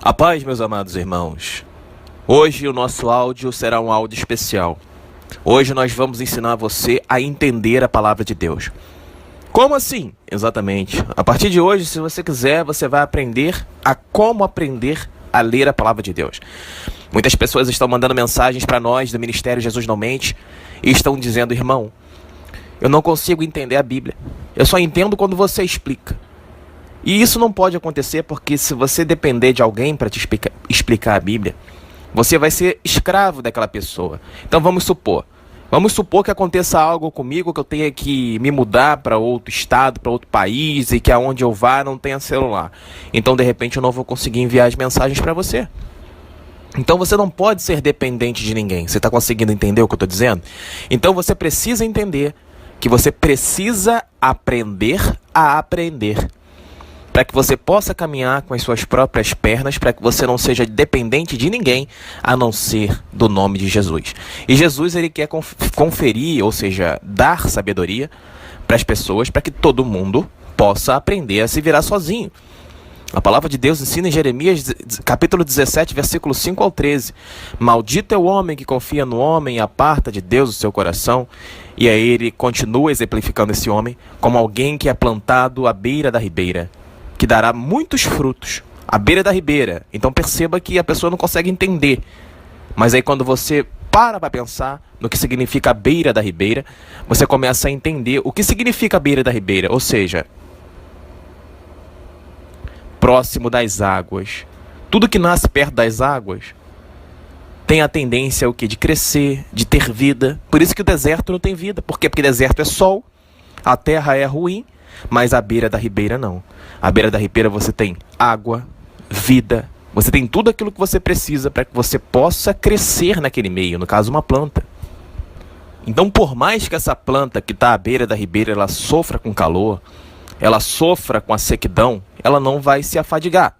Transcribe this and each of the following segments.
A paz, meus amados irmãos. Hoje o nosso áudio será um áudio especial. Hoje nós vamos ensinar você a entender a palavra de Deus. Como assim? Exatamente. A partir de hoje, se você quiser, você vai aprender a como aprender a ler a palavra de Deus. Muitas pessoas estão mandando mensagens para nós do Ministério Jesus Não Mente e estão dizendo: irmão, eu não consigo entender a Bíblia. Eu só entendo quando você explica. E isso não pode acontecer porque se você depender de alguém para te explicar a Bíblia, você vai ser escravo daquela pessoa. Então vamos supor que aconteça algo comigo, que eu tenha que me mudar para outro estado, para outro país, e que aonde eu vá não tenha celular. Então de repente eu não vou conseguir enviar as mensagens para você. Então você não pode ser dependente de ninguém. Você está conseguindo entender o que eu estou dizendo? Então você precisa entender que você precisa aprender a aprender, para que você possa caminhar com as suas próprias pernas, para que você não seja dependente de ninguém, a não ser do nome de Jesus. E Jesus, ele quer conferir, ou seja, dar sabedoria para as pessoas, para que todo mundo possa aprender a se virar sozinho. A palavra de Deus ensina em Jeremias, capítulo 17, versículo 5 ao 13. Maldito é o homem que confia no homem e aparta de Deus o seu coração. E aí ele continua exemplificando esse homem como alguém que é plantado à beira da ribeira, que dará muitos frutos, à beira da ribeira. Então perceba que a pessoa não consegue entender. Mas aí quando você para pensar no que significa a beira da ribeira, você começa a entender o que significa a beira da ribeira, ou seja, próximo das águas. Tudo que nasce perto das águas tem a tendência o quê? De crescer, de ter vida. Por isso que o deserto não tem vida. Por quê? Porque deserto é sol, a terra é ruim, mas a beira da ribeira não. À beira da ribeira você tem água, vida, você tem tudo aquilo que você precisa para que você possa crescer naquele meio, no caso uma planta. Então por mais que essa planta que está à beira da ribeira ela sofra com calor, ela sofra com a sequidão, ela não vai se afadigar.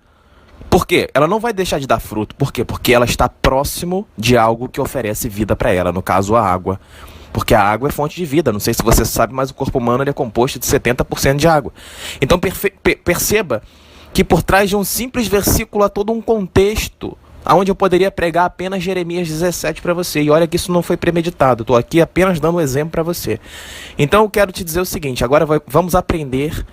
Por quê? Ela não vai deixar de dar fruto. Por quê? Porque ela está próximo de algo que oferece vida para ela, no caso a água. Porque a água é fonte de vida. Não sei se você sabe, mas o corpo humano ele é composto de 70% de água. Então perceba que por trás de um simples versículo há todo um contexto, onde eu poderia pregar apenas Jeremias 17 para você. E olha que isso não foi premeditado. Estou aqui apenas dando um exemplo para você. Então eu quero te dizer o seguinte. Agora vamos aprender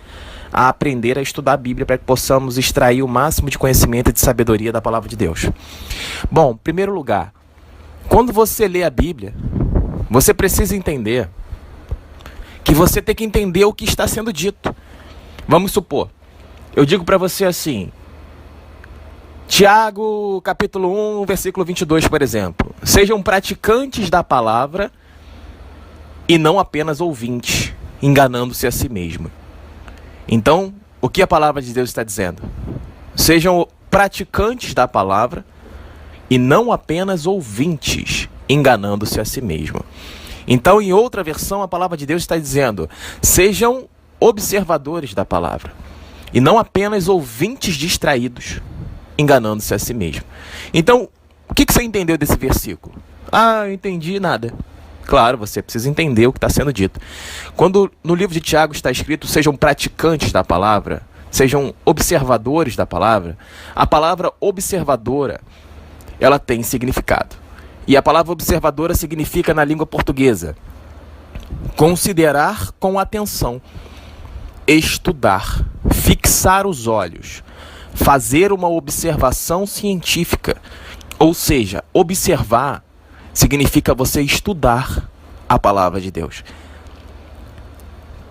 a estudar a Bíblia para que possamos extrair o máximo de conhecimento e de sabedoria da palavra de Deus. Bom, em primeiro lugar, quando você lê a Bíblia, você precisa entender que você tem que entender o que está sendo dito. Vamos supor, eu digo para você assim, Tiago, capítulo 1, versículo 22, por exemplo. Sejam praticantes da palavra e não apenas ouvintes, enganando-se a si mesmo. Então, o que a palavra de Deus está dizendo? Sejam praticantes da palavra e não apenas ouvintes, enganando-se a si mesmo. Então, em outra versão, a palavra de Deus está dizendo: sejam observadores da palavra e não apenas ouvintes distraídos, enganando-se a si mesmo. Então, o que você entendeu desse versículo? Ah, eu entendi nada. Claro, você precisa entender o que está sendo dito. Quando no livro de Tiago está escrito: sejam praticantes da palavra, sejam observadores da palavra, a palavra observadora, ela tem significado. E a palavra observadora significa, na língua portuguesa, considerar com atenção, estudar, fixar os olhos, fazer uma observação científica. Ou seja, observar significa você estudar a palavra de Deus.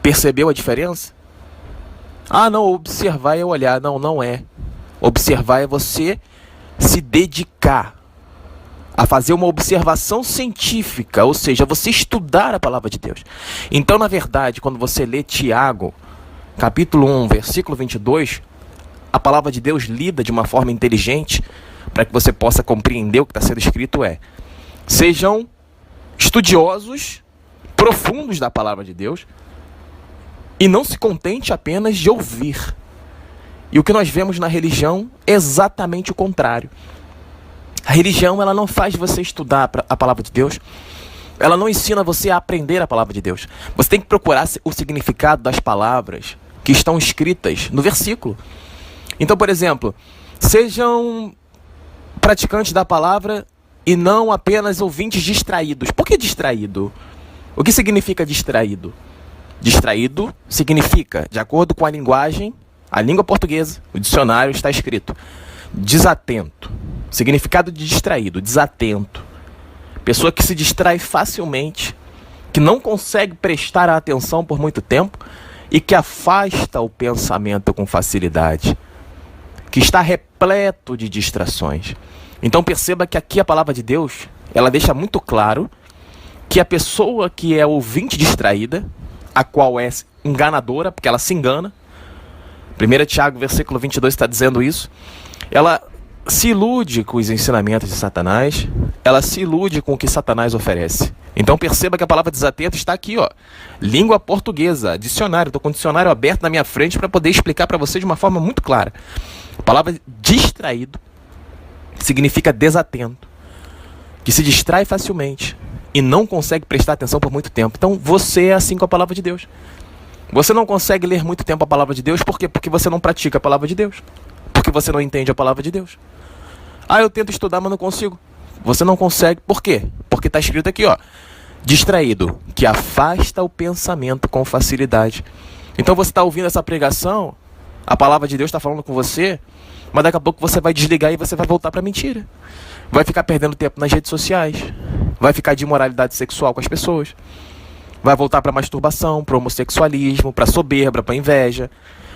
Percebeu a diferença? Ah, não, observar é olhar. Não, não é. Observar é você se dedicar a fazer uma observação científica, ou seja, você estudar a palavra de Deus. Então, na verdade, quando você lê Tiago, capítulo 1, versículo 22, a palavra de Deus lida de uma forma inteligente, para que você possa compreender o que está sendo escrito sejam estudiosos, profundos da palavra de Deus, e não se contente apenas de ouvir. E o que nós vemos na religião é exatamente o contrário. A religião, ela não faz você estudar a palavra de Deus, ela não ensina você a aprender a palavra de Deus. Você tem que procurar o significado das palavras que estão escritas no versículo. Então, por exemplo, Sejam praticantes da palavra e não apenas ouvintes distraídos. Por que distraído? O que significa distraído? Distraído significa, de acordo com a linguagem, a língua portuguesa, o dicionário está escrito, desatento. Significado de distraído, desatento. Pessoa que se distrai facilmente, que não consegue prestar atenção por muito tempo e que afasta o pensamento com facilidade, que está repleto de distrações. Então perceba que aqui a palavra de Deus, ela deixa muito claro que a pessoa que é ouvinte distraída, a qual é enganadora, porque ela se engana, 1 Tiago, versículo 22 está dizendo isso, ela se ilude com os ensinamentos de Satanás, ela se ilude com o que Satanás oferece. Então perceba que a palavra desatento está aqui, ó, língua portuguesa, dicionário, estou com o dicionário aberto na minha frente para poder explicar para você de uma forma muito clara. A palavra distraído significa desatento, que se distrai facilmente e não consegue prestar atenção por muito tempo. Então você é assim com a palavra de Deus. Você não consegue ler muito tempo a palavra de Deus, por quê? Porque você não pratica a palavra de Deus. Porque você não entende a palavra de Deus. Ah, eu tento estudar, mas não consigo. Você não consegue, por quê? Porque está escrito aqui, ó, distraído, que afasta o pensamento com facilidade. Então você está ouvindo essa pregação, a palavra de Deus está falando com você, mas daqui a pouco você vai desligar e você vai voltar para a mentira. Vai ficar perdendo tempo nas redes sociais, vai ficar de imoralidade sexual com as pessoas, vai voltar para masturbação, para homossexualismo, para soberba, para inveja,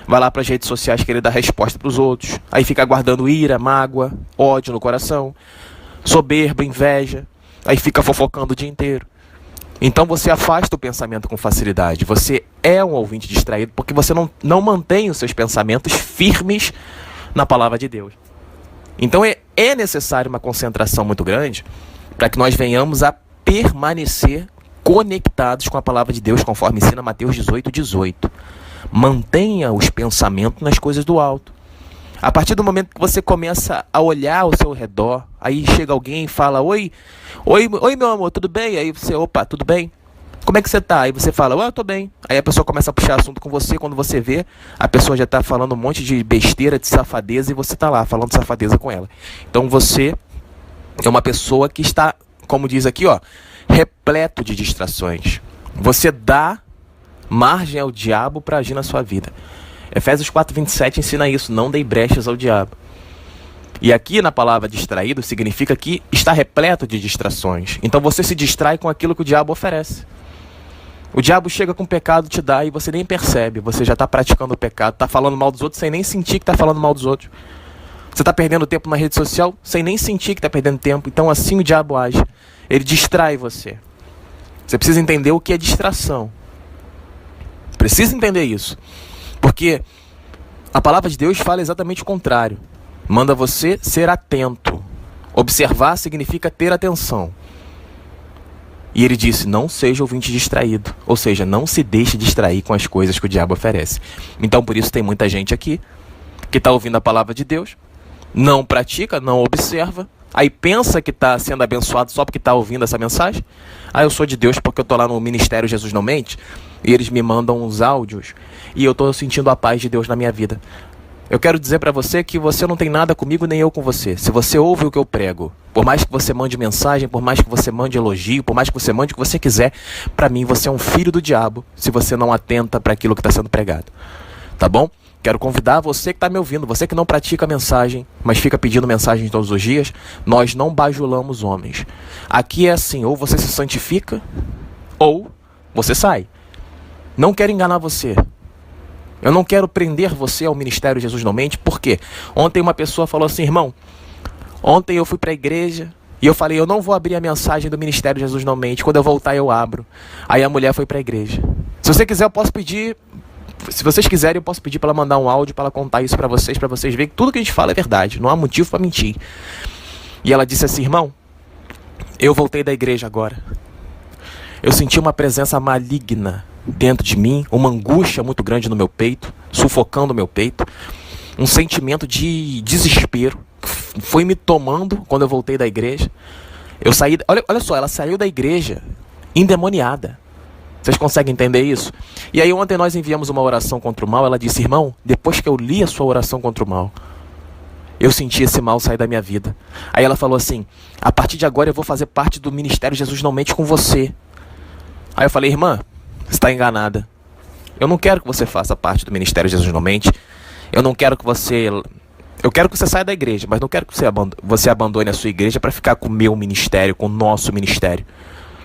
vai lá para as redes sociais querer dar resposta para os outros, aí fica guardando ira, mágoa, ódio no coração, soberba, inveja, aí fica fofocando o dia inteiro. Então você afasta o pensamento com facilidade, você é um ouvinte distraído porque você não mantém os seus pensamentos firmes na palavra de Deus. Então é necessário uma concentração muito grande para que nós venhamos a permanecer conectados com a palavra de Deus, conforme ensina Mateus 18:18. Mantenha os pensamentos nas coisas do alto. A partir do momento que você começa a olhar ao seu redor, aí chega alguém e fala, oi meu amor, tudo bem? Aí você, opa, tudo bem? Como é que você tá? Aí você fala, eu tô bem. Aí a pessoa começa a puxar assunto com você, quando você vê, a pessoa já tá falando um monte de besteira, de safadeza, e você tá lá falando safadeza com ela. Então você é uma pessoa que está, como diz aqui, ó, repleto de distrações. Você dá margem ao diabo para agir na sua vida. Efésios 4:27 ensina isso, não dei brechas ao diabo. E aqui na palavra distraído significa que está repleto de distrações. Então você se distrai com aquilo que o diabo oferece. O diabo chega com pecado, te dá e você nem percebe. Você já está praticando o pecado, está falando mal dos outros sem nem sentir que está falando mal dos outros. Você está perdendo tempo na rede social sem nem sentir que está perdendo tempo. Então assim o diabo age. Ele distrai você. Você precisa entender o que é distração. Precisa entender isso. Porque a palavra de Deus fala exatamente o contrário. Manda você ser atento. Observar significa ter atenção. E ele disse, não seja ouvinte distraído. Ou seja, não se deixe distrair com as coisas que o diabo oferece. Então por isso tem muita gente aqui que está ouvindo a palavra de Deus, não pratica, não observa, aí pensa que está sendo abençoado só porque está ouvindo essa mensagem. Ah, eu sou de Deus porque eu estou lá no Ministério Jesus Não Mente, e eles me mandam uns áudios, e eu estou sentindo a paz de Deus na minha vida. Eu quero dizer para você que você não tem nada comigo, nem eu com você. Se você ouve o que eu prego, por mais que você mande mensagem, por mais que você mande elogio, por mais que você mande o que você quiser, para mim você é um filho do diabo, se você não atenta para aquilo que está sendo pregado. Tá bom? Quero convidar você que está me ouvindo, você que não pratica a mensagem, mas fica pedindo mensagem todos os dias, nós não bajulamos homens. Aqui é assim, ou você se santifica, ou você sai. Não quero enganar você. Eu não quero prender você ao Ministério Jesus Não Mente, por quê? Ontem uma pessoa falou assim, irmão, ontem eu fui para a igreja e eu falei, eu não vou abrir a mensagem do Ministério Jesus Não Mente, quando eu voltar eu abro. Aí a mulher foi para a igreja. Se você quiser eu posso pedir, se vocês quiserem eu posso pedir para ela mandar um áudio para ela contar isso para vocês verem que tudo que a gente fala é verdade, não há motivo para mentir. E ela disse assim, irmão, eu voltei da igreja agora. Eu senti uma presença maligna dentro de mim, uma angústia muito grande no meu peito, sufocando o meu peito, um sentimento de desespero, foi me tomando quando eu voltei da igreja. Eu saí, olha só, ela saiu da igreja endemoniada. Vocês conseguem entender isso? E aí ontem nós enviamos uma oração contra o mal, ela disse, irmão, depois que eu li a sua oração contra o mal, eu senti esse mal sair da minha vida. Aí ela falou assim, a partir de agora eu vou fazer parte do Ministério Jesus Não Mente com você. Aí eu falei, irmã, você está enganada. Eu não quero que você faça parte do Ministério Jesus Não Mente. Eu não quero que você... Eu quero que você saia da igreja, mas não quero que você abandone a sua igreja para ficar com o meu ministério, com o nosso ministério.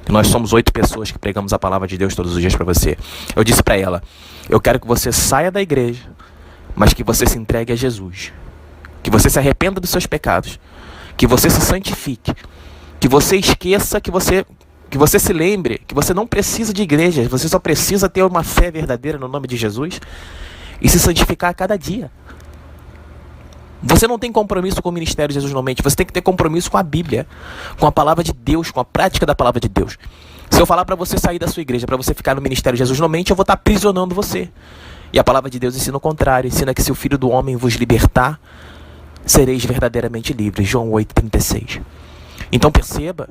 Nós somos 8 pessoas que pregamos a palavra de Deus todos os dias para você. Eu disse para ela, eu quero que você saia da igreja, mas que você se entregue a Jesus. Que você se arrependa dos seus pecados. Que você se santifique. Que você esqueça, que você se lembre que você não precisa de igreja. Você só precisa ter uma fé verdadeira no nome de Jesus e se santificar a cada dia. Você não tem compromisso com o Ministério Jesus Não Mente. Você tem que ter compromisso com a Bíblia, com a palavra de Deus, com a prática da palavra de Deus. Se eu falar para você sair da sua igreja, para você ficar no Ministério Jesus Não Mente, eu vou estar aprisionando você. E a palavra de Deus ensina o contrário. Ensina que se o Filho do Homem vos libertar, sereis verdadeiramente livres. João 8,36. Então perceba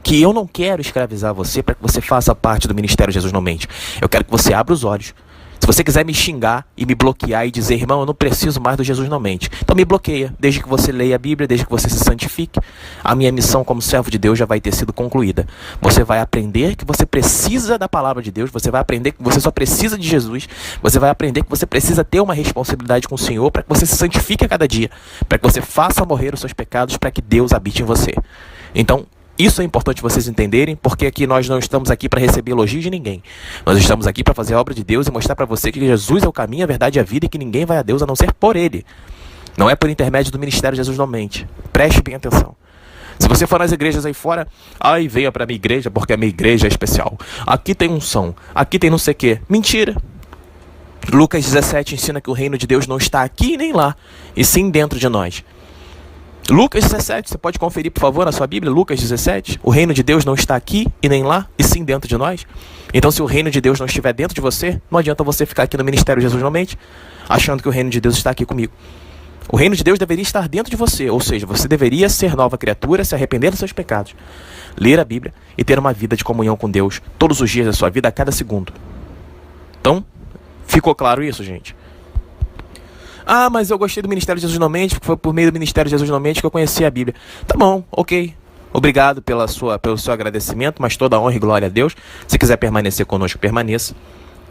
que eu não quero escravizar você para que você faça parte do Ministério Jesus Não Mente. Eu quero que você abra os olhos. Se você quiser me xingar e me bloquear e dizer, irmão, eu não preciso mais do Jesus Não Mente, então me bloqueia. Desde que você leia a Bíblia, desde que você se santifique, a minha missão como servo de Deus já vai ter sido concluída. Você vai aprender que você precisa da palavra de Deus, você vai aprender que você só precisa de Jesus, você vai aprender que você precisa ter uma responsabilidade com o Senhor para que você se santifique a cada dia, para que você faça morrer os seus pecados, para que Deus habite em você. Então, isso é importante vocês entenderem, porque aqui nós não estamos aqui para receber elogios de ninguém. Nós estamos aqui para fazer a obra de Deus e mostrar para você que Jesus é o caminho, a verdade e a vida e que ninguém vai a Deus a não ser por Ele. Não é por intermédio do Ministério Jesus Não Mente. Preste bem atenção. Se você for nas igrejas aí fora, venha para a minha igreja porque a minha igreja é especial. Aqui tem unção, aqui tem não sei o quê. Mentira. Lucas 17 ensina que o reino de Deus não está aqui nem lá, e sim dentro de nós. Lucas 17, você pode conferir, por favor, na sua Bíblia, Lucas 17. O reino de Deus não está aqui e nem lá, e sim dentro de nós. Então, se o reino de Deus não estiver dentro de você, não adianta você ficar aqui no Ministério Jesus Não Mente, achando que o reino de Deus está aqui comigo. O reino de Deus deveria estar dentro de você, ou seja, você deveria ser nova criatura, se arrepender dos seus pecados, ler a Bíblia e ter uma vida de comunhão com Deus todos os dias da sua vida, a cada segundo. Então, ficou claro isso, gente? Mas eu gostei do Ministério Jesus Não Mente, porque foi por meio do Ministério Jesus Não Mente que eu conheci a Bíblia. Tá bom, ok. Obrigado pelo seu agradecimento, mas toda a honra e glória a Deus. Se quiser permanecer conosco, permaneça.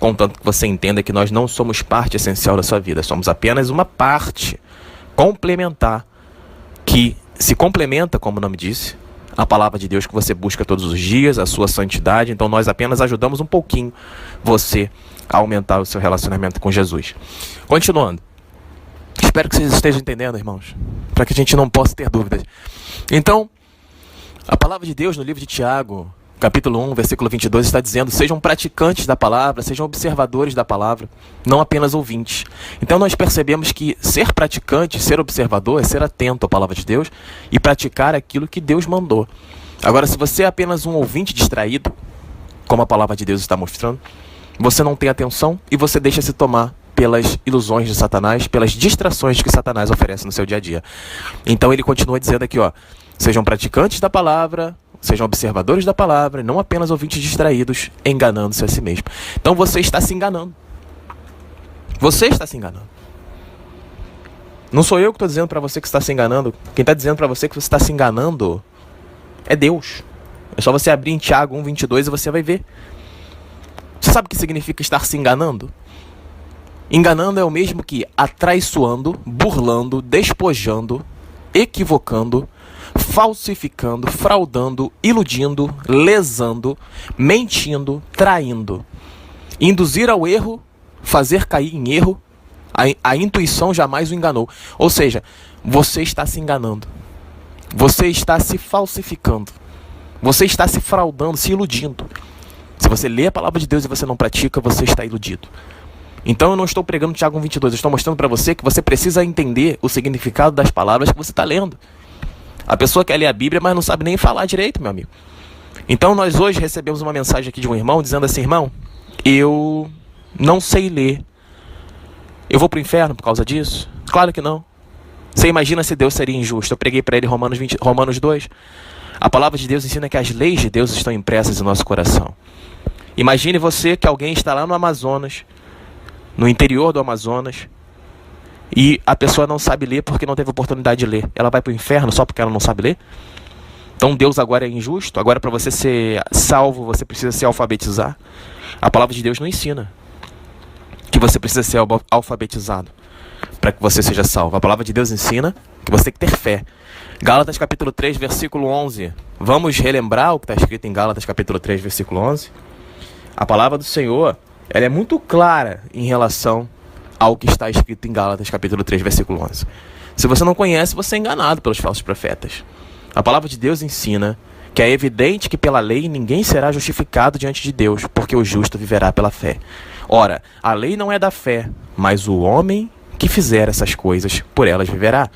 Contanto que você entenda que nós não somos parte essencial da sua vida. Somos apenas uma parte complementar, que se complementa, como o nome disse, a palavra de Deus que você busca todos os dias, a sua santidade. Então nós apenas ajudamos um pouquinho você a aumentar o seu relacionamento com Jesus. Continuando. Espero que vocês estejam entendendo, irmãos, para que a gente não possa ter dúvidas. Então, a palavra de Deus no livro de Tiago, capítulo 1, versículo 22, está dizendo: sejam praticantes da palavra, sejam observadores da palavra, não apenas ouvintes. Então nós percebemos que ser praticante, ser observador, é ser atento à palavra de Deus e praticar aquilo que Deus mandou. Agora, se você é apenas um ouvinte distraído, como a palavra de Deus está mostrando, você não tem atenção e você deixa se tomar pelas ilusões de Satanás, pelas distrações que Satanás oferece no seu dia a dia. Então ele continua dizendo aqui, sejam praticantes da palavra, sejam observadores da palavra, não apenas ouvintes distraídos, enganando-se a si mesmo. Então você está se enganando. Você está se enganando. Não sou eu que estou dizendo para você que está se enganando. Quem está dizendo para você que você está se enganando é Deus. É só você abrir em Tiago 1:22 e você vai ver. Você sabe o que significa estar se enganando? Enganando é o mesmo que atraiçoando, burlando, despojando, equivocando, falsificando, fraudando, iludindo, lesando, mentindo, traindo. Induzir ao erro, fazer cair em erro, a intuição jamais o enganou. Ou seja, você está se enganando. Você está se falsificando. Você está se fraudando, se iludindo. Se você lê a palavra de Deus e você não pratica, você está iludido. Então eu não estou pregando Tiago 1:22, eu estou mostrando para você que você precisa entender o significado das palavras que você está lendo. A pessoa quer ler a Bíblia, mas não sabe nem falar direito, meu amigo. Então nós hoje recebemos uma mensagem aqui de um irmão dizendo assim: irmão, eu não sei ler. Eu vou para o inferno por causa disso? Claro que não. Você imagina se Deus seria injusto? Eu preguei para ele Romanos 2. A palavra de Deus ensina que as leis de Deus estão impressas em nosso coração. Imagine você que alguém está lá no Amazonas, no interior do Amazonas, e a pessoa não sabe ler porque não teve oportunidade de ler. Ela vai para o inferno só porque ela não sabe ler? Então Deus agora é injusto? Agora para você ser salvo você precisa se alfabetizar? A palavra de Deus não ensina que você precisa ser alfabetizado para que você seja salvo. A palavra de Deus ensina que você tem que ter fé. Gálatas capítulo 3, versículo 11. Vamos relembrar o que está escrito em Gálatas capítulo 3, versículo 11? A palavra do Senhor, ela é muito clara em relação ao que está escrito em Gálatas capítulo 3, versículo 11. Se você não conhece, você é enganado pelos falsos profetas. A palavra de Deus ensina que é evidente que pela lei ninguém será justificado diante de Deus, porque o justo viverá pela fé. Ora, a lei não é da fé, mas o homem que fizer essas coisas, por elas viverá.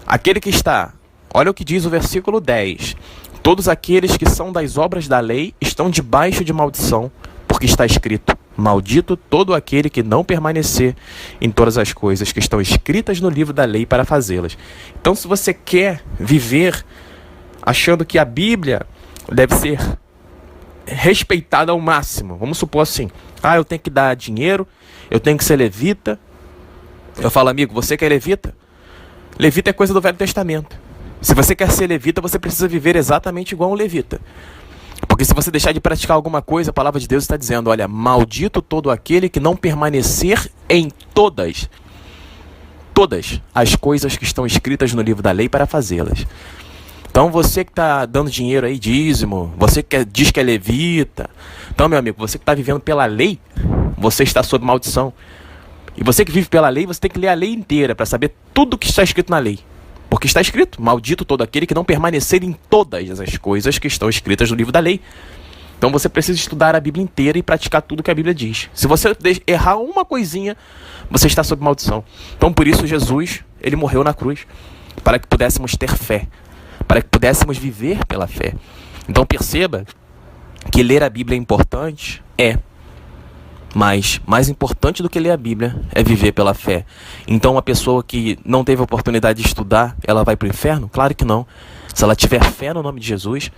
Aquele que está, olha o que diz o versículo 10. Todos aqueles que são das obras da lei estão debaixo de maldição, porque está escrito: maldito todo aquele que não permanecer em todas as coisas que estão escritas no livro da lei para fazê-las. Então, se você quer viver achando que a Bíblia deve ser respeitada ao máximo, vamos supor assim, eu tenho que dar dinheiro, eu tenho que ser levita. Eu falo, amigo, você que é levita? Levita é coisa do Velho Testamento. Se você quer ser levita, você precisa viver exatamente igual um levita. Porque se você deixar de praticar alguma coisa, a palavra de Deus está dizendo, olha, maldito todo aquele que não permanecer em todas as coisas que estão escritas no livro da lei para fazê-las. Então você que está dando dinheiro aí, dízimo, você que diz que é levita, então meu amigo, você que está vivendo pela lei, você está sob maldição. E você que vive pela lei, você tem que ler a lei inteira para saber tudo o que está escrito na lei. Porque está escrito, maldito todo aquele que não permanecer em todas as coisas que estão escritas no livro da lei. Então você precisa estudar a Bíblia inteira e praticar tudo que a Bíblia diz. Se você errar uma coisinha, você está sob maldição. Então por isso Jesus, ele morreu na cruz, para que pudéssemos ter fé, para que pudéssemos viver pela fé. Então perceba que ler a Bíblia é importante, mas mais importante do que ler a Bíblia é viver pela fé. Então uma pessoa que não teve a oportunidade de estudar, ela vai para o inferno? Claro que não. Se ela tiver fé no nome de Jesus,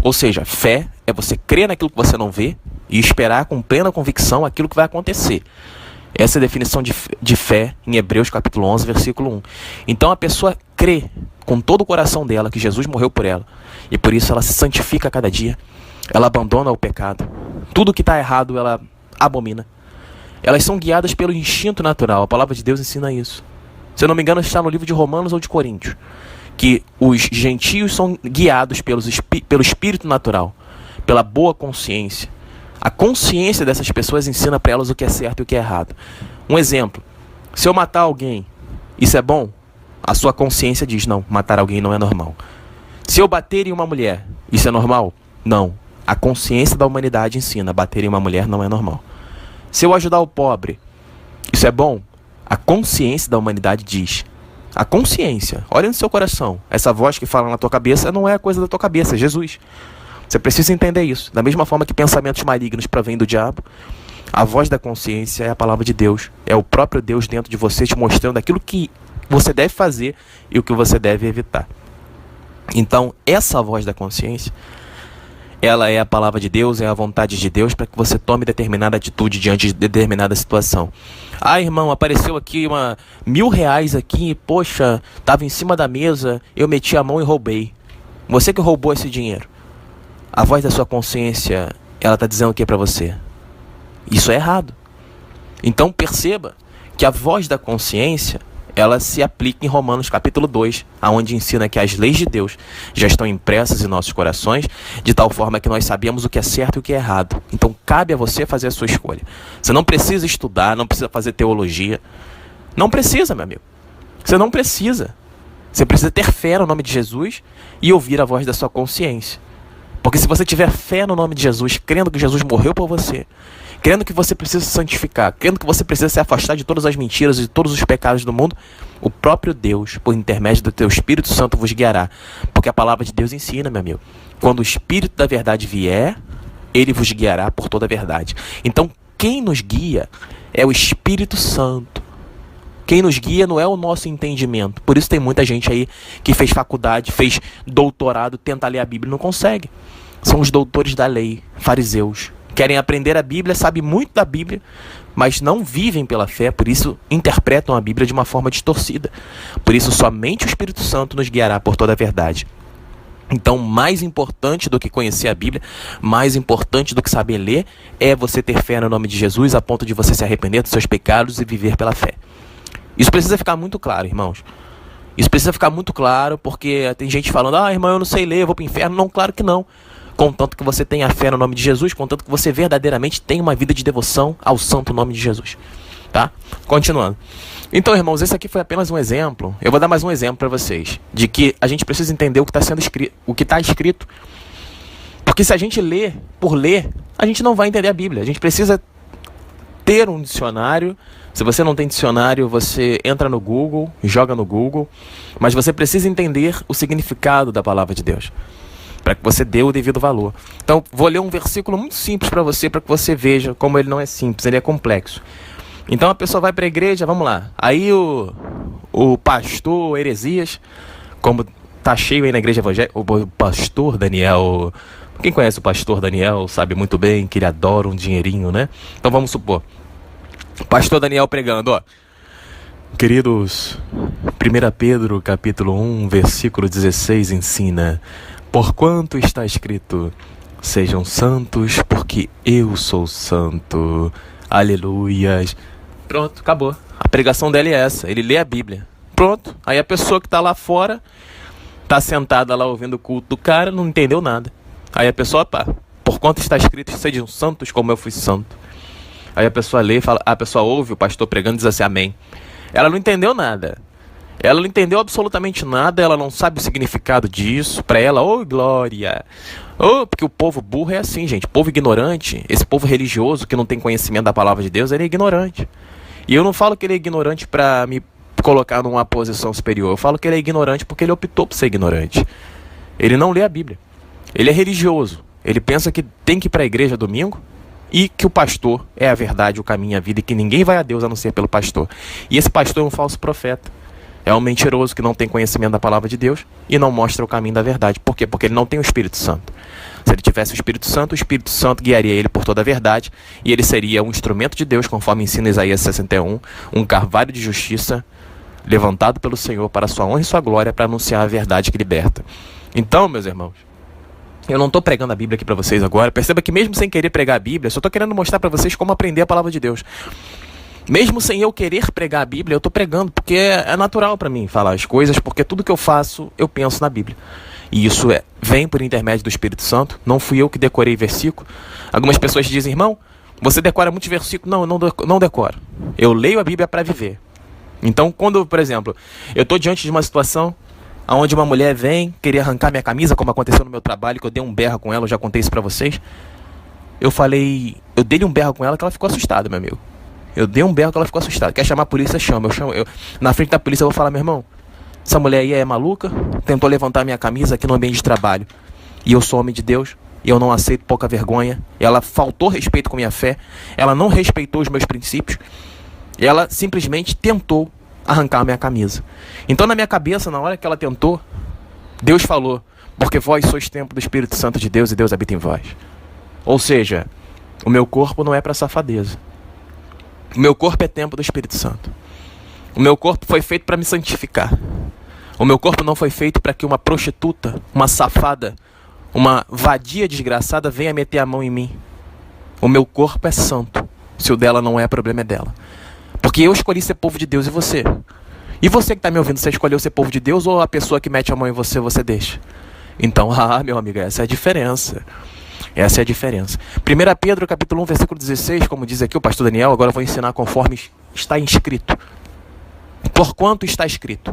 ou seja, fé é você crer naquilo que você não vê e esperar com plena convicção aquilo que vai acontecer. Essa é a definição de fé em Hebreus capítulo 11, versículo 1. Então a pessoa crê com todo o coração dela que Jesus morreu por ela, e por isso ela se santifica a cada dia, ela abandona o pecado, tudo que está errado ela abomina. Elas são guiadas pelo instinto natural. A palavra de Deus ensina isso. Se eu não me engano, está no livro de Romanos ou de Coríntios, que os gentios são guiados pelo espírito natural, pela boa consciência. A consciência dessas pessoas ensina para elas o que é certo e o que é errado. Um exemplo: se eu matar alguém, isso é bom? A sua consciência diz, não, matar alguém não é normal. Se eu bater em uma mulher, isso é normal? Não. A consciência da humanidade ensina, bater em uma mulher não é normal. Se eu ajudar o pobre, isso é bom? A consciência da humanidade diz. A consciência, olha no seu coração. Essa voz que fala na tua cabeça não é a coisa da tua cabeça, é Jesus. Você precisa entender isso. Da mesma forma que pensamentos malignos provêm do diabo, a voz da consciência é a palavra de Deus. É o próprio Deus dentro de você te mostrando aquilo que você deve fazer e o que você deve evitar. Então, essa voz da consciência, ela é a palavra de Deus, é a vontade de Deus para que você tome determinada atitude diante de determinada situação. Irmão, apareceu aqui R$1.000 aqui, poxa, estava em cima da mesa, eu meti a mão e roubei. Você que roubou esse dinheiro. A voz da sua consciência, ela está dizendo o que para você? Isso é errado. Então perceba que a voz da consciência, ela se aplica em Romanos capítulo 2, onde ensina que as leis de Deus já estão impressas em nossos corações, de tal forma que nós sabemos o que é certo e o que é errado. Então cabe a você fazer a sua escolha. Você não precisa estudar, não precisa fazer teologia. Não precisa, meu amigo. Você não precisa. Você precisa ter fé no nome de Jesus e ouvir a voz da sua consciência. Porque se você tiver fé no nome de Jesus, crendo que Jesus morreu por você, crendo que você precisa se santificar, crendo que você precisa se afastar de todas as mentiras e de todos os pecados do mundo, o próprio Deus, por intermédio do teu Espírito Santo, vos guiará. Porque a palavra de Deus ensina, meu amigo, quando o Espírito da verdade vier, ele vos guiará por toda a verdade. Então, quem nos guia é o Espírito Santo. Quem nos guia não é o nosso entendimento. Por isso tem muita gente aí que fez faculdade, fez doutorado, tenta ler a Bíblia e não consegue. São os doutores da lei, fariseus, querem aprender a Bíblia, sabem muito da Bíblia, mas não vivem pela fé, por isso interpretam a Bíblia de uma forma distorcida. Por isso somente o Espírito Santo nos guiará por toda a verdade. Então, mais importante do que conhecer a Bíblia, mais importante do que saber ler, é você ter fé no nome de Jesus, a ponto de você se arrepender dos seus pecados e viver pela fé. Isso precisa ficar muito claro, irmãos. Isso precisa ficar muito claro, porque tem gente falando, irmão, eu não sei ler, eu vou para o inferno. Não, claro que não. Contanto que você tenha fé no nome de Jesus, contanto que você verdadeiramente tenha uma vida de devoção ao santo nome de Jesus. Tá? Continuando. Então, irmãos, esse aqui foi apenas um exemplo. Eu vou dar mais um exemplo para vocês, de que a gente precisa entender o que está sendo escrito, o que está escrito. Porque se a gente lê por ler, a gente não vai entender a Bíblia. A gente precisa ter um dicionário. Se você não tem dicionário, você entra no Google, joga no Google, mas você precisa entender o significado da palavra de Deus, para que você dê o devido valor. Então, vou ler um versículo muito simples para que você veja como ele não é simples, ele é complexo. Então a pessoa vai para a igreja, vamos lá. Aí o pastor Heresias, como tá cheio aí na igreja evangélica, o pastor Daniel, quem conhece o pastor Daniel sabe muito bem que ele adora um dinheirinho, né? Então vamos supor, o pastor Daniel pregando, queridos, 1 Pedro capítulo 1, versículo 16 ensina: porquanto está escrito, sejam santos, porque eu sou santo. Aleluias. Pronto, acabou. A pregação dele é essa. Ele lê a Bíblia. Pronto. Aí a pessoa que está lá fora, está sentada lá ouvindo o culto do cara, não entendeu nada. Aí a pessoa, por quanto está escrito, sejam santos como eu fui santo. Aí a pessoa lê, a pessoa ouve o pastor pregando e diz assim, amém. Ela não entendeu nada. Ela não entendeu absolutamente nada, ela não sabe o significado disso. Para ela, glória. Porque o povo burro é assim, gente. O povo ignorante, esse povo religioso que não tem conhecimento da palavra de Deus, ele é ignorante. E eu não falo que ele é ignorante para me colocar numa posição superior. Eu falo que ele é ignorante porque ele optou por ser ignorante. Ele não lê a Bíblia. Ele é religioso. Ele pensa que tem que ir para a igreja domingo e que o pastor é a verdade, o caminho e a vida, e que ninguém vai a Deus a não ser pelo pastor. E esse pastor é um falso profeta. É um mentiroso que não tem conhecimento da palavra de Deus e não mostra o caminho da verdade. Por quê? Porque ele não tem o Espírito Santo. Se ele tivesse o Espírito Santo guiaria ele por toda a verdade e ele seria um instrumento de Deus, conforme ensina Isaías 61, um carvalho de justiça levantado pelo Senhor para a sua honra e sua glória, para anunciar a verdade que liberta. Então, meus irmãos, eu não estou pregando a Bíblia aqui para vocês agora. Perceba que mesmo sem querer pregar a Bíblia, só estou querendo mostrar para vocês como aprender a palavra de Deus. Mesmo sem eu querer pregar a Bíblia, eu estou pregando, porque é natural para mim falar as coisas, porque tudo que eu faço, eu penso na Bíblia. E isso vem por intermédio do Espírito Santo. Não fui eu que decorei versículo. Algumas pessoas dizem, irmão, você decora muitos versículos. Não, eu não decoro. Eu leio a Bíblia para viver. Então, quando, por exemplo, eu estou diante de uma situação onde uma mulher vem querer arrancar minha camisa, como aconteceu no meu trabalho, que eu dei um berro com ela, eu já contei isso para vocês. Eu dei um berro com ela que ela ficou assustada, meu amigo. Eu dei um berro que ela ficou assustada. Quer chamar a polícia? Chama. Na frente da polícia eu vou falar, meu irmão, essa mulher aí é maluca, tentou levantar minha camisa aqui no ambiente de trabalho. E eu sou homem de Deus, e eu não aceito pouca vergonha. Ela faltou respeito com minha fé, ela não respeitou os meus princípios, e ela simplesmente tentou arrancar a minha camisa. Então na minha cabeça, na hora que ela tentou, Deus falou, porque vós sois templo do Espírito Santo de Deus e Deus habita em vós. Ou seja, o meu corpo não é para safadeza. O meu corpo é templo do Espírito Santo. O meu corpo foi feito para me santificar. O meu corpo não foi feito para que uma prostituta, uma safada, uma vadia desgraçada venha meter a mão em mim. O meu corpo é santo. Se o dela não é, problema é dela. Porque eu escolhi ser povo de Deus, e você? E você que está me ouvindo, você escolheu ser povo de Deus, ou a pessoa que mete a mão em você, você deixa? Então, meu amigo, essa é a diferença. Essa é a diferença. 1 Pedro capítulo 1, versículo 16, como diz aqui o pastor Daniel, agora eu vou ensinar conforme está escrito. Porquanto está escrito,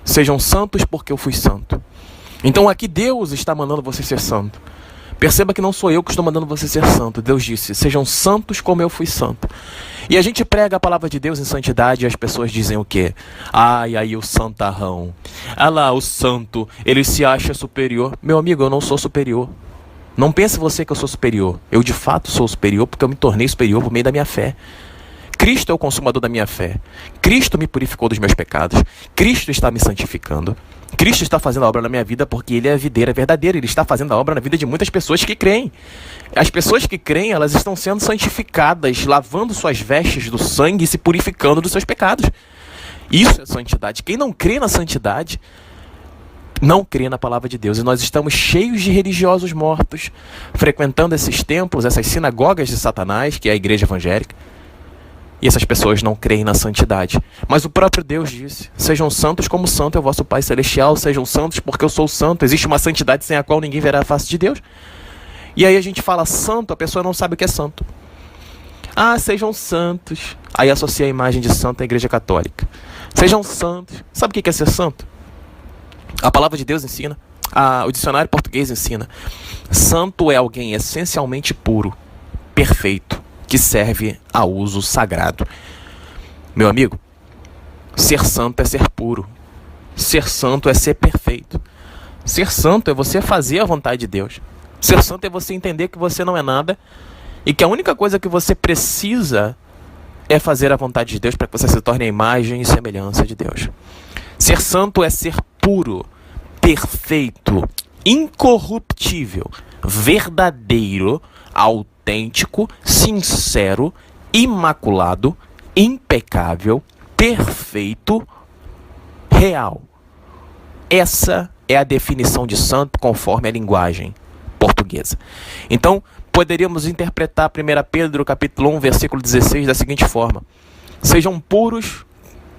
sejam santos porque eu fui santo. Então aqui Deus está mandando você ser santo. Perceba que não sou eu que estou mandando você ser santo. Deus disse, sejam santos como eu fui santo. E a gente prega a palavra de Deus em santidade e as pessoas dizem o quê? Aí o santarrão. Lá, o santo, ele se acha superior. Meu amigo, eu não sou superior. Não pense você que eu sou superior. Eu de fato sou superior porque eu me tornei superior por meio da minha fé. Cristo é o consumador da minha fé. Cristo me purificou dos meus pecados. Cristo está me santificando. Cristo está fazendo a obra na minha vida porque Ele é a videira verdadeira. Ele está fazendo a obra na vida de muitas pessoas que creem. As pessoas que creem, elas estão sendo santificadas, lavando suas vestes do sangue e se purificando dos seus pecados. Isso é santidade. Quem não crê na santidade, não crê na palavra de Deus. E nós estamos cheios de religiosos mortos, frequentando esses templos, essas sinagogas de Satanás, que é a igreja evangélica. E essas pessoas não creem na santidade. Mas o próprio Deus disse: sejam santos como santo é o vosso Pai Celestial. Sejam santos porque eu sou santo. Existe uma santidade sem a qual ninguém verá a face de Deus. E aí a gente fala santo, a pessoa não sabe o que é santo. Ah, sejam santos. Aí associa a imagem de santo à igreja católica. Sejam santos. Sabe o que é ser santo? A palavra de Deus ensina. O dicionário português ensina. Santo é alguém essencialmente puro, perfeito, que serve a uso sagrado. Meu amigo, ser santo é ser puro. Ser santo é ser perfeito. Ser santo é você fazer a vontade de Deus. Ser santo é você entender que você não é nada e que a única coisa que você precisa é fazer a vontade de Deus para que você se torne a imagem e semelhança de Deus. Ser santo é ser puro, perfeito, incorruptível, verdadeiro, autêntico, sincero, imaculado, impecável, perfeito, real. Essa é a definição de santo conforme a linguagem portuguesa. Então, poderíamos interpretar 1 Pedro capítulo 1, versículo 16 da seguinte forma: sejam puros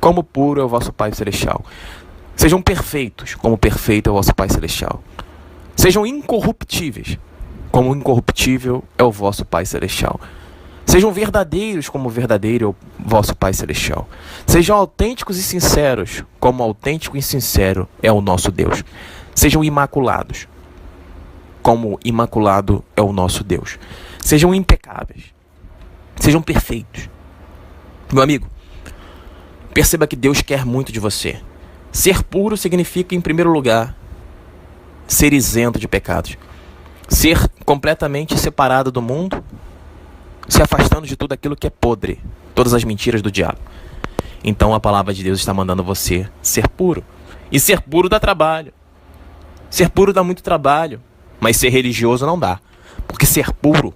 como puro é o vosso Pai Celestial. Sejam perfeitos como perfeito é o vosso Pai Celestial. Sejam incorruptíveis como incorruptível é o vosso Pai Celestial. Sejam verdadeiros como verdadeiro é o vosso Pai Celestial. Sejam autênticos e sinceros como autêntico e sincero é o nosso Deus. Sejam imaculados como imaculado é o nosso Deus. Sejam impecáveis. Sejam perfeitos. Meu amigo, perceba que Deus quer muito de você. Ser puro significa, em primeiro lugar, ser isento de pecados. Ser completamente separado do mundo, se afastando de tudo aquilo que é podre, todas as mentiras do diabo. Então a palavra de Deus está mandando você ser puro. E ser puro dá trabalho. Ser puro dá muito trabalho. Mas ser religioso não dá. Porque ser puro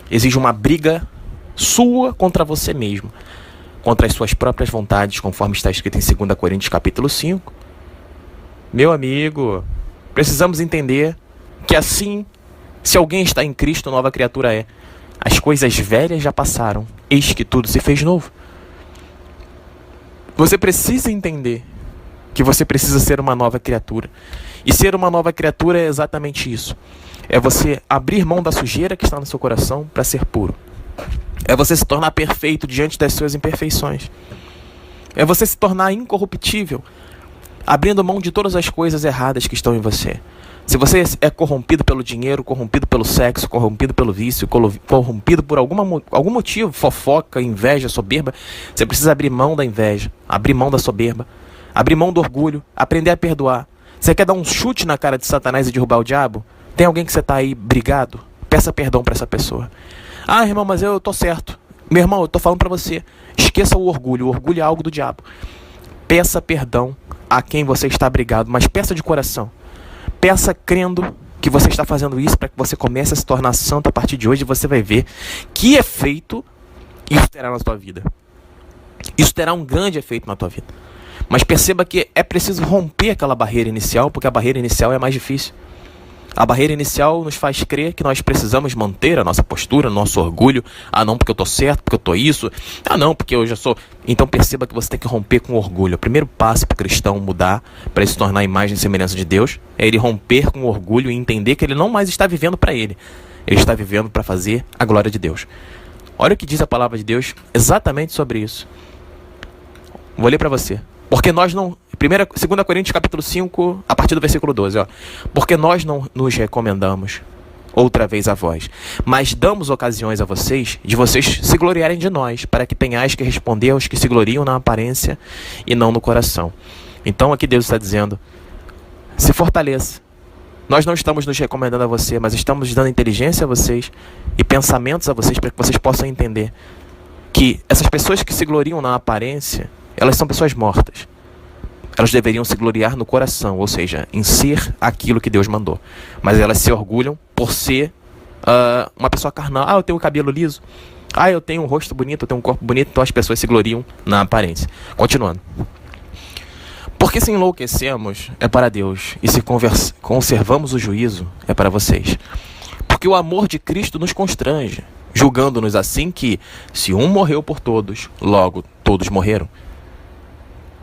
exige uma briga sua contra você mesmo, contra as suas próprias vontades, conforme está escrito em 2 Coríntios capítulo 5. Meu amigo, precisamos entender que assim, se alguém está em Cristo, nova criatura é. As coisas velhas já passaram, eis que tudo se fez novo. Você precisa entender que você precisa ser uma nova criatura. E ser uma nova criatura é exatamente isso. É você abrir mão da sujeira que está no seu coração para ser puro. É você se tornar perfeito diante das suas imperfeições. É você se tornar incorruptível, abrindo mão de todas as coisas erradas que estão em você. Se você é corrompido pelo dinheiro, corrompido pelo sexo, corrompido pelo vício, corrompido por algum motivo, fofoca, inveja, soberba, você precisa abrir mão da inveja, abrir mão da soberba, abrir mão do orgulho, aprender a perdoar. Você quer dar um chute na cara de Satanás e derrubar o diabo? Tem alguém que você está aí brigado? Peça perdão para essa pessoa. Ah, irmão, mas eu tô certo. Meu irmão, eu tô falando para você. Esqueça o orgulho. O orgulho é algo do diabo. Peça perdão a quem você está brigado, mas peça de coração. Peça crendo que você está fazendo isso para que você comece a se tornar santo a partir de hoje, e você vai ver que efeito isso terá na sua vida. Isso terá um grande efeito na tua vida. Mas perceba que é preciso romper aquela barreira inicial, porque a barreira inicial é mais difícil. A barreira inicial nos faz crer que nós precisamos manter a nossa postura, nosso orgulho. Ah, não, porque eu tô certo, porque eu tô isso. Ah, não, porque eu já sou... Então perceba que você tem que romper com o orgulho. O primeiro passo para o cristão mudar, para ele se tornar a imagem e semelhança de Deus, é ele romper com o orgulho e entender que ele não mais está vivendo para ele. Ele está vivendo para fazer a glória de Deus. Olha o que diz a palavra de Deus exatamente sobre isso. Vou ler para você. Porque nós não... 2 Coríntios capítulo 5, a partir do versículo 12, ó. Porque nós não nos recomendamos outra vez a vós, mas damos ocasiões a vocês de vocês se gloriarem de nós, para que tenhais que responder aos que se gloriam na aparência e não no coração. Então aqui Deus está dizendo: se fortaleça. Nós não estamos nos recomendando a você, mas estamos dando inteligência a vocês e pensamentos a vocês para que vocês possam entender que essas pessoas que se gloriam na aparência, elas são pessoas mortas. Elas deveriam se gloriar no coração, ou seja, em ser aquilo que Deus mandou. Mas elas se orgulham por ser uma pessoa carnal. Eu tenho o cabelo liso. Eu tenho um rosto bonito, eu tenho um corpo bonito. Então as pessoas se gloriam na aparência. Continuando. Porque se enlouquecemos, é para Deus. E se conservamos o juízo, é para vocês. Porque o amor de Cristo nos constrange, julgando-nos assim que, se um morreu por todos, logo todos morreram.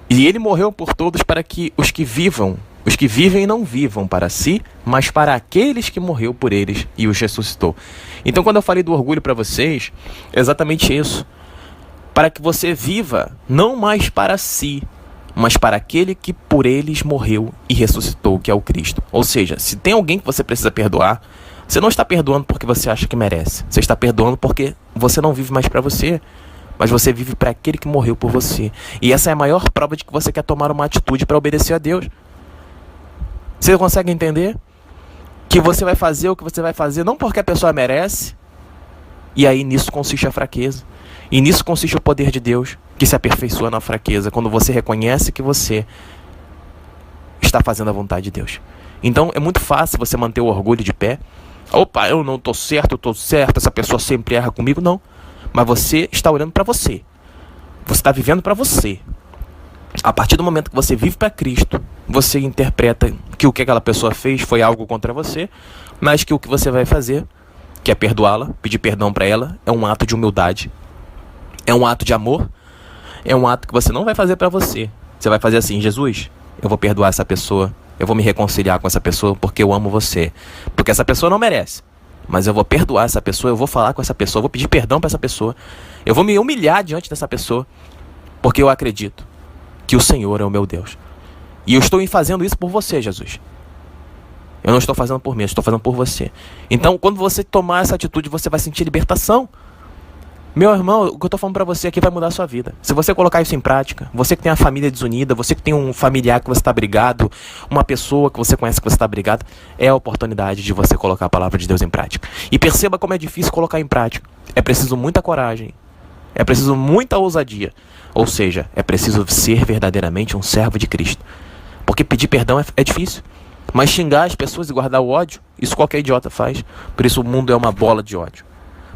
E ele morreu por todos para que os que vivem não vivam para si, mas para aqueles que morreu por eles e os ressuscitou. Então, quando eu falei do orgulho para vocês, é exatamente isso. Para que você viva não mais para si, mas para aquele que por eles morreu e ressuscitou, que é o Cristo. Ou seja, se tem alguém que você precisa perdoar, você não está perdoando porque você acha que merece. Você está perdoando porque você não vive mais para você, mas você vive para aquele que morreu por você. E essa é a maior prova de que você quer tomar uma atitude para obedecer a Deus. Você consegue entender? Que você vai fazer o que você vai fazer não porque a pessoa merece. E aí nisso consiste a fraqueza. E nisso consiste o poder de Deus, que se aperfeiçoa na fraqueza, quando você reconhece que você está fazendo a vontade de Deus. Então é muito fácil você manter o orgulho de pé. Opa, eu não estou certo, eu estou certo, essa pessoa sempre erra comigo. Não. Mas você está olhando para você. Você está vivendo para você. A partir do momento que você vive para Cristo, você interpreta que o que aquela pessoa fez foi algo contra você, mas que o que você vai fazer, que é perdoá-la, pedir perdão para ela, é um ato de humildade. É um ato de amor. É um ato que você não vai fazer para você. Você vai fazer assim: Jesus, eu vou perdoar essa pessoa, eu vou me reconciliar com essa pessoa porque eu amo você. Porque essa pessoa não merece. Mas eu vou perdoar essa pessoa, eu vou falar com essa pessoa, eu vou pedir perdão para essa pessoa. Eu vou me humilhar diante dessa pessoa, porque eu acredito que o Senhor é o meu Deus. E eu estou fazendo isso por você, Jesus. Eu não estou fazendo por mim, eu estou fazendo por você. Então, quando você tomar essa atitude, você vai sentir libertação. Meu irmão, o que eu estou falando para você aqui vai mudar a sua vida. Se você colocar isso em prática, você que tem a família desunida, você que tem um familiar que você está brigado, uma pessoa que você conhece que você está brigado, é a oportunidade de você colocar a palavra de Deus em prática. E perceba como é difícil colocar em prática. É preciso muita coragem. É preciso muita ousadia. Ou seja, é preciso ser verdadeiramente um servo de Cristo. Porque pedir perdão é difícil. Mas xingar as pessoas e guardar o ódio, isso qualquer idiota faz. Por isso o mundo é uma bola de ódio.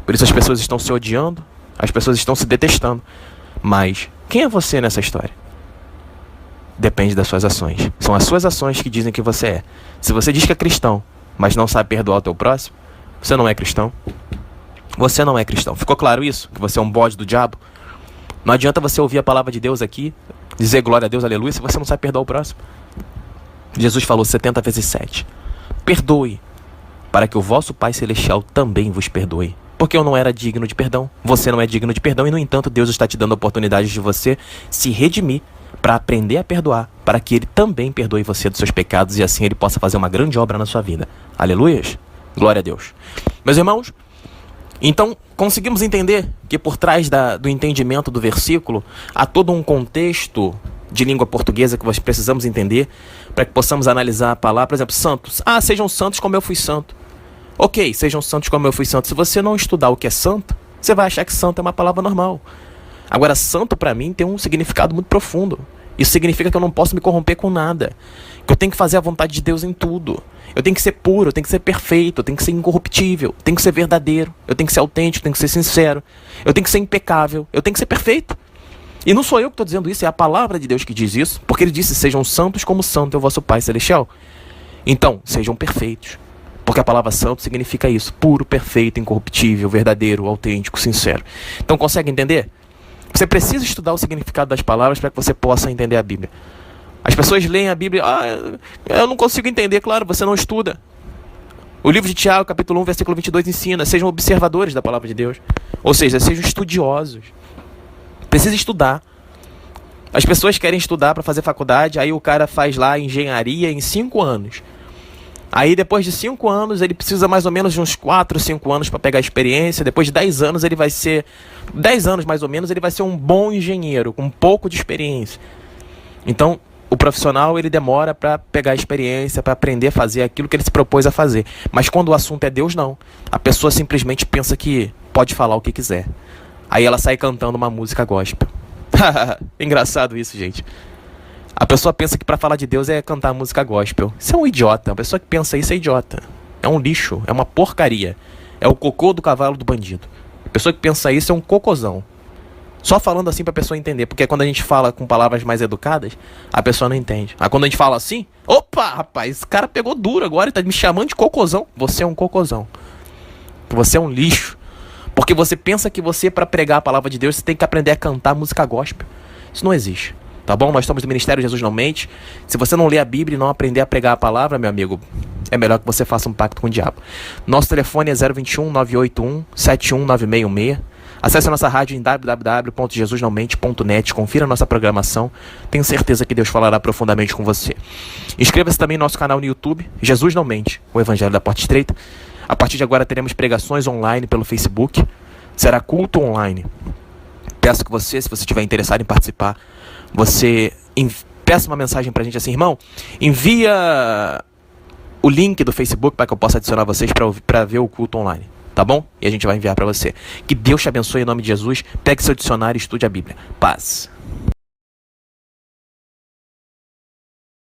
Por isso as pessoas estão se odiando, as pessoas estão se detestando. Mas quem é você nessa história? Depende das suas ações. São as suas ações que dizem que você é. Se você diz que é cristão, mas não sabe perdoar o teu próximo, você não é cristão. Você não é cristão. Ficou claro isso? Que você é um bode do diabo? Não adianta você ouvir a palavra de Deus aqui, dizer glória a Deus, aleluia, se você não sabe perdoar o próximo. Jesus falou 70 vezes 7. Perdoe, para que o vosso Pai Celestial também vos perdoe. Porque eu não era digno de perdão. Você não é digno de perdão. E no entanto, Deus está te dando a oportunidade de você se redimir para aprender a perdoar. Para que Ele também perdoe você dos seus pecados. E assim Ele possa fazer uma grande obra na sua vida. Aleluias? Glória a Deus. Meus irmãos, então conseguimos entender que por trás do entendimento do versículo há todo um contexto de língua portuguesa que nós precisamos entender para que possamos analisar a palavra. Por exemplo, santos. Sejam santos como eu fui santo. Ok, sejam santos como eu fui santo. Se você não estudar o que é santo, você vai achar que santo é uma palavra normal. Agora, santo para mim tem um significado muito profundo. Isso significa que eu não posso me corromper com nada. Que eu tenho que fazer a vontade de Deus em tudo. Eu tenho que ser puro, eu tenho que ser perfeito, eu tenho que ser incorruptível, eu tenho que ser verdadeiro, eu tenho que ser autêntico, eu tenho que ser sincero, eu tenho que ser impecável, eu tenho que ser perfeito. E não sou eu que estou dizendo isso, é a palavra de Deus que diz isso, porque Ele disse: sejam santos como santo é o vosso Pai Celestial. Então, sejam perfeitos. Porque a palavra santo significa isso: puro, perfeito, incorruptível, verdadeiro, autêntico, sincero. Então consegue entender? Você precisa estudar o significado das palavras para que você possa entender a Bíblia. As pessoas leem a Bíblia: eu não consigo entender. Claro, você não estuda. O livro de Tiago, capítulo 1, versículo 22 ensina: sejam observadores da palavra de Deus. Ou seja, sejam estudiosos. Precisa estudar. As pessoas querem estudar para fazer faculdade, aí o cara faz lá engenharia em 5 anos. Aí depois de 5 anos, ele precisa mais ou menos de uns 4, 5 anos para pegar a experiência. Depois de 10 anos, ele vai ser... 10 anos mais ou menos, ele vai ser um bom engenheiro, com um pouco de experiência. Então, o profissional, ele demora para pegar a experiência, para aprender a fazer aquilo que ele se propôs a fazer. Mas quando o assunto é Deus, não. A pessoa simplesmente pensa que pode falar o que quiser. Aí ela sai cantando uma música gospel. Engraçado isso, gente. A pessoa pensa que pra falar de Deus é cantar música gospel. Isso é um idiota. A pessoa que pensa isso é idiota. É um lixo, é uma porcaria. É o cocô do cavalo do bandido. A pessoa que pensa isso é um cocôzão. Só falando assim pra pessoa entender, porque quando a gente fala com palavras mais educadas, a pessoa não entende. Aí quando a gente fala assim, opa, rapaz, esse cara pegou duro agora e tá me chamando de cocôzão. Você é um cocôzão. Você é um lixo. Porque você pensa que você, pra pregar a palavra de Deus, você tem que aprender a cantar música gospel. Isso não existe. Tá bom? Nós somos do Ministério Jesus Não Mente. Se você não ler a Bíblia e não aprender a pregar a palavra, meu amigo, é melhor que você faça um pacto com o diabo. Nosso telefone é 021 981 719616. Acesse a nossa rádio em www.jesusnãomente.net. Confira a nossa programação. Tenho certeza que Deus falará profundamente com você. Inscreva-se também no nosso canal no YouTube, Jesus Não Mente, o Evangelho da Porta Estreita. A partir de agora teremos pregações online pelo Facebook. Será culto online. Peço que você, se você estiver interessado em participar, você peça uma mensagem pra gente assim, irmão, envia o link do Facebook para que eu possa adicionar vocês para ver o culto online. Tá bom? E a gente vai enviar para você. Que Deus te abençoe em nome de Jesus. Pegue seu dicionário e estude a Bíblia. Paz.